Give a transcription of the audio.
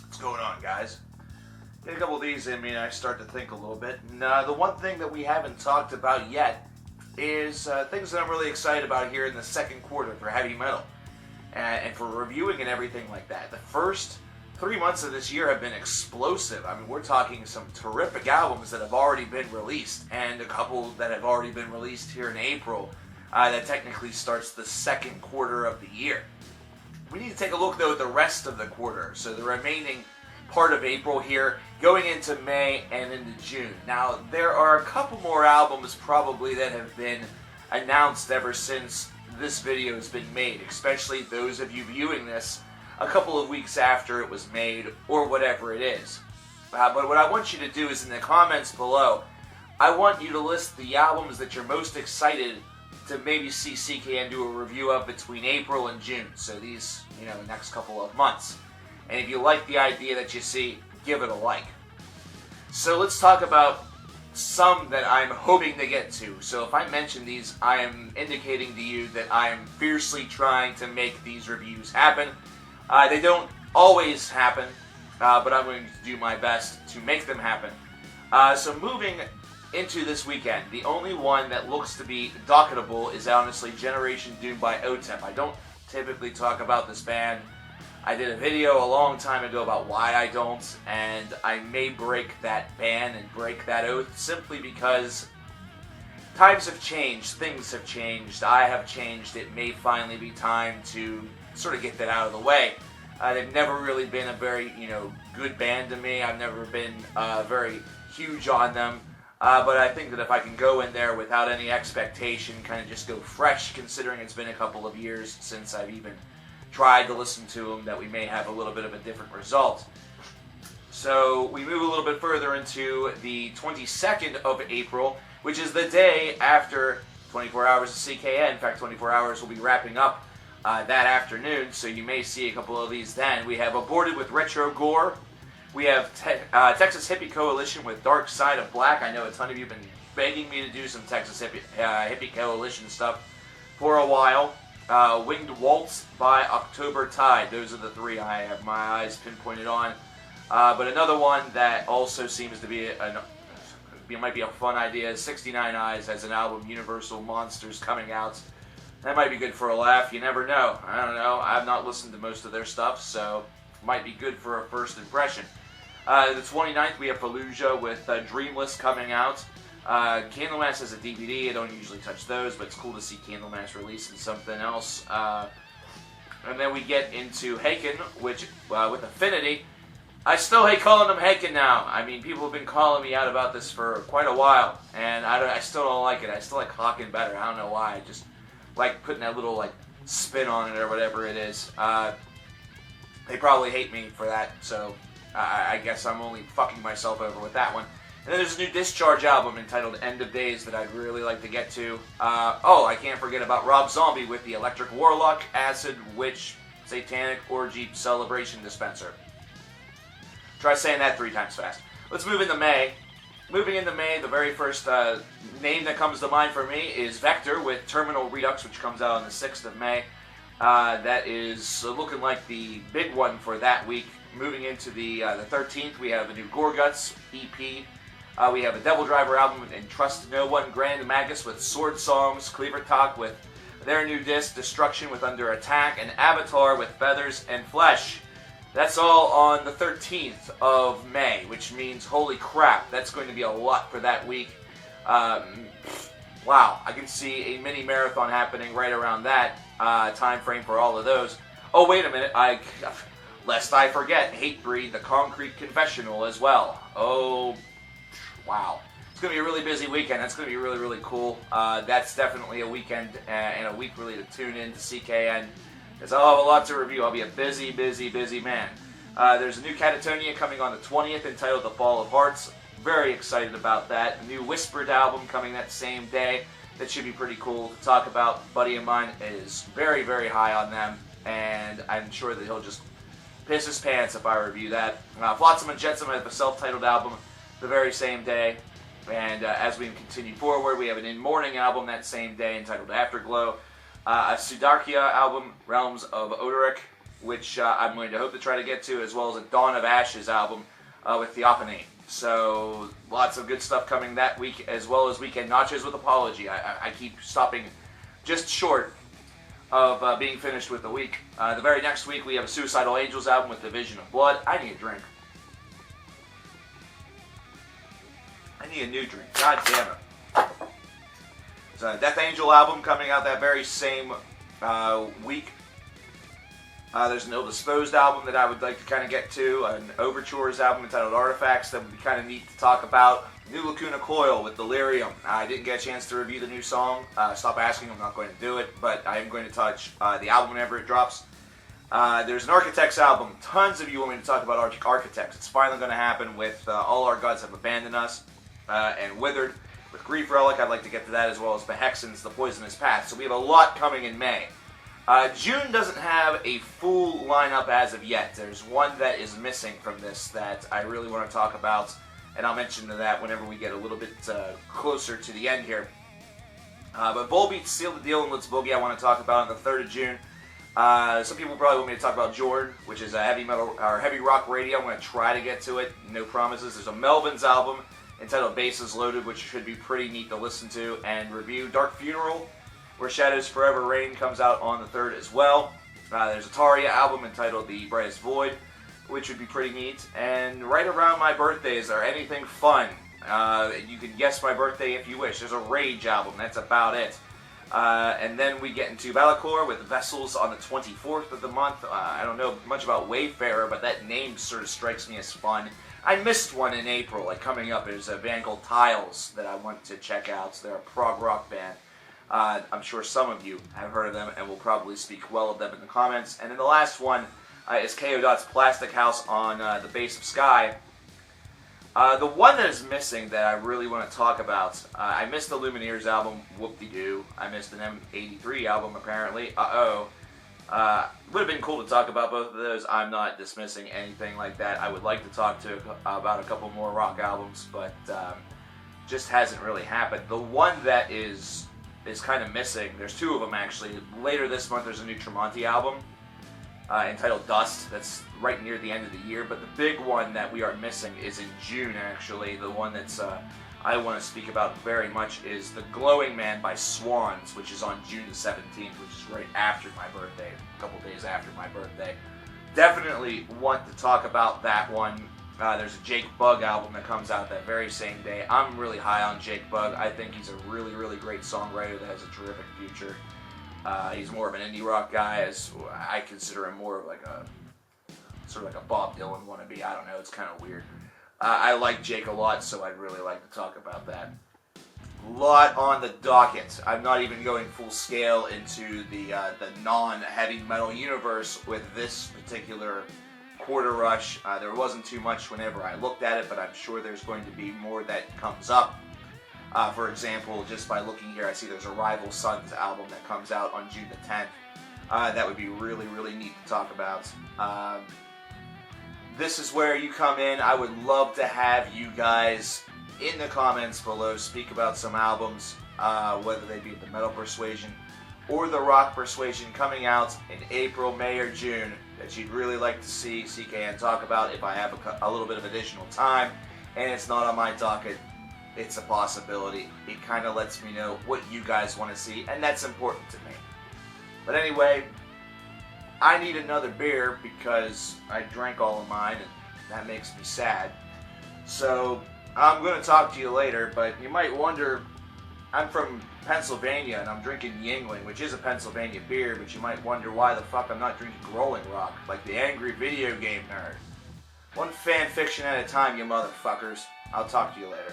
What's going on, guys? Get a couple of these in me and I start to think a little bit. And the one thing that we haven't talked about yet is things that I'm really excited about here in the second quarter for heavy metal. And for reviewing and everything like that. The first 3 months of this year have been explosive. I mean, we're talking some terrific albums that have already been released, and a couple that have already been released here in April that technically starts the second quarter of the year. We need to take a look, though, at the rest of the quarter. So the remaining part of April here, going into May and into June. Now, there are a couple more albums probably that have been announced ever since this video has been made, especially those of you viewing this a couple of weeks after it was made, or whatever it is. But what I want you to do is in the comments below, I want you to list the albums that you're most excited to maybe see CKN do a review of between April and June. So these, next couple of months. And if you like the idea that you see, give it a like. So let's talk about some that I'm hoping to get to. So if I mention these, I am indicating to you that I am fiercely trying to make these reviews happen. They don't always happen, but I'm going to do my best to make them happen. So moving into this weekend, the only one that looks to be docketable is honestly Generation Doom by Opeth. I don't typically talk about this band. I did a video a long time ago about why I don't, and I may break that ban and break that oath simply because times have changed, things have changed, I have changed. It may finally be time to sort of get that out of the way. They've never really been a very, good band to me. I've never been very huge on them. But I think that if I can go in there without any expectation, kind of just go fresh, considering it's been a couple of years since I've even tried to listen to them, that we may have a little bit of a different result. So we move a little bit further into the 22nd of April, which is the day after 24 hours of CKN. In fact, 24 hours will be wrapping up that afternoon, so you may see a couple of these then. We have Aborted with Retro Gore. We have Texas Hippie Coalition with Dark Side of Black. I know a ton of you have been begging me to do some Texas Hippie Coalition stuff for a while. Winged Waltz by October Tide. Those are the three I have my eyes pinpointed on. But another one that also seems to be might be a fun idea is 69 Eyes has an album, Universal Monsters, coming out. That might be good for a laugh. You never know. I don't know. I've not listened to most of their stuff, so it might be good for a first impression. The 29th, we have Fallujah with Dreamless coming out. Candlemass has a DVD. I don't usually touch those, but it's cool to see Candlemass releasing something else. And then we get into Haken, which, with Affinity, I still hate calling them Haken now. I mean, people have been calling me out about this for quite a while, and I still don't like it. I still like Haken better. I don't know why. I just like putting that little, spin on it or whatever it is. They probably hate me for that, so I guess I'm only fucking myself over with that one. And then there's a new Discharge album entitled End of Days that I'd really like to get to. I can't forget about Rob Zombie with the Electric Warlock, Acid, Witch, Satanic Orgy Celebration Dispenser. Try saying that 3 times fast. Let's move into May. Moving into May, the very first name that comes to mind for me is Vector with Terminal Redux, which comes out on the 6th of May. That is looking like the big one for that week. Moving into the 13th, we have a new Gorguts EP. We have a Devil Driver album and Trust No One, Grand Magus with Sword Songs, Cleaver Talk with their new disc, Destruction with Under Attack, and Avatar with Feathers and Flesh. That's all on the 13th of May, which means, holy crap, that's going to be a lot for that week. Wow, I can see a mini marathon happening right around that time frame for all of those. Oh, wait a minute, lest I forget, Hatebreed, the Concrete Confessional as well. Oh, wow. It's going to be a really busy weekend. That's going to be really, really cool. That's definitely a weekend and a week really to tune in to CKN, because I'll have a lot to review. I'll be a busy, busy, busy man. There's a new Catatonia coming on the 20th entitled The Fall of Hearts. Very excited about that. A new Whispered album coming that same day. That should be pretty cool to talk about. A buddy of mine is very, very high on them, and I'm sure that he'll just piss his pants if I review that. Flotsam and Jetsam have a self-titled album the very same day. And as we continue forward, we have an In Mourning album that same day entitled Afterglow. A Sudarkia album, Realms of Odoric. which I'm going to hope to try to get to, as well as a Dawn of Ashes album with Theophany. So lots of good stuff coming that week, as well as Weekend Nachos with Apology. I keep stopping just short of being finished with the week. The very next week we have a Suicidal Angels album with Division of Blood. I need a drink. I need a new drink. God damn it. There's a Death Angel album coming out that very same week. There's an Ill Disposed album that I would like to kind of get to. An Overtures album entitled Artifacts that would be kind of neat to talk about. New Lacuna Coil with Delirium. I didn't get a chance to review the new song. Stop asking, I'm not going to do it. But I am going to touch the album whenever it drops. There's an Architects album. Tons of you want me to talk about Architects. It's finally going to happen with All Our Gods Have Abandoned Us and Withered. With Grief Relic, I'd like to get to that, as well as Behexen's The Poisonous Path. So we have a lot coming in May. June doesn't have a full lineup as of yet. There's one that is missing from this that I really want to talk about, and I'll mention that whenever we get a little bit closer to the end here. But Volbeat, Seal the Deal, and Let's Boogie I want to talk about on the 3rd of June. Some people probably want me to talk about Jordan, which is a heavy metal or heavy rock radio. I'm going to try to get to it. No promises. There's a Melvin's album entitled Bases Loaded, which should be pretty neat to listen to and review. Dark Funeral, Where Shadows Forever Reign, comes out on the 3rd as well. There's a Taria album entitled The Brightest Void, which would be pretty neat. And right around my birthdays are anything fun. You can guess my birthday if you wish. There's a Rage album, that's about it. And then we get into Valakor with Vessels on the 24th of the month. I don't know much about Wayfarer, but that name sort of strikes me as fun. I missed one in April, like coming up. There's a band called Tiles that I want to check out. So they're a prog rock band. I'm sure some of you have heard of them and will probably speak well of them in the comments. And then the last one is K.O. Dot's Plastic House on the Base of Sky. The one that is missing that I really want to talk about, I missed the Lumineers album, Whoop-De-Doo. I missed an M83 album, apparently. Would have been cool to talk about both of those. I'm not dismissing anything like that. I would like to talk about a couple more rock albums, but just hasn't really happened. The one that is kind of missing, there's two of them actually. Later this month there's a new Tremonti album entitled Dust. That's right near the end of the year, but the big one that we are missing is in June actually. The one that's I want to speak about very much is The Glowing Man by Swans, which is on June the 17th, which is right after my birthday, a couple days after my birthday. Definitely want to talk about that one. There's a Jake Bugg album that comes out that very same day. I'm really high on Jake Bugg. I think he's a really, really great songwriter that has a terrific future. He's more of an indie rock guy, as I consider him more of like a sort of like a Bob Dylan wannabe. I don't know, it's kind of weird. I like Jake a lot, so I'd really like to talk about that. A lot on the docket. I'm not even going full scale into the non-heavy metal universe with this particular quarter rush. There wasn't too much whenever I looked at it, but I'm sure there's going to be more that comes up. For example, just by looking here, I see there's a Rival Sons album that comes out on June the 10th. That would be really, really neat to talk about. This is where you come in. I would love to have you guys in the comments below speak about some albums, whether they be the metal persuasion or the rock persuasion coming out in April, May, or June that you'd really like to see CKN talk about if I have a little bit of additional time and it's not on my docket. It's a possibility. It kind of lets me know what you guys want to see, and that's important to me. But anyway, I need another beer because I drank all of mine, and that makes me sad. So I'm going to talk to you later, but you might wonder, I'm from Pennsylvania, and I'm drinking Yingling, which is a Pennsylvania beer, but you might wonder why the fuck I'm not drinking Rolling Rock, like the angry video game nerd. One fan fiction at a time, you motherfuckers. I'll talk to you later.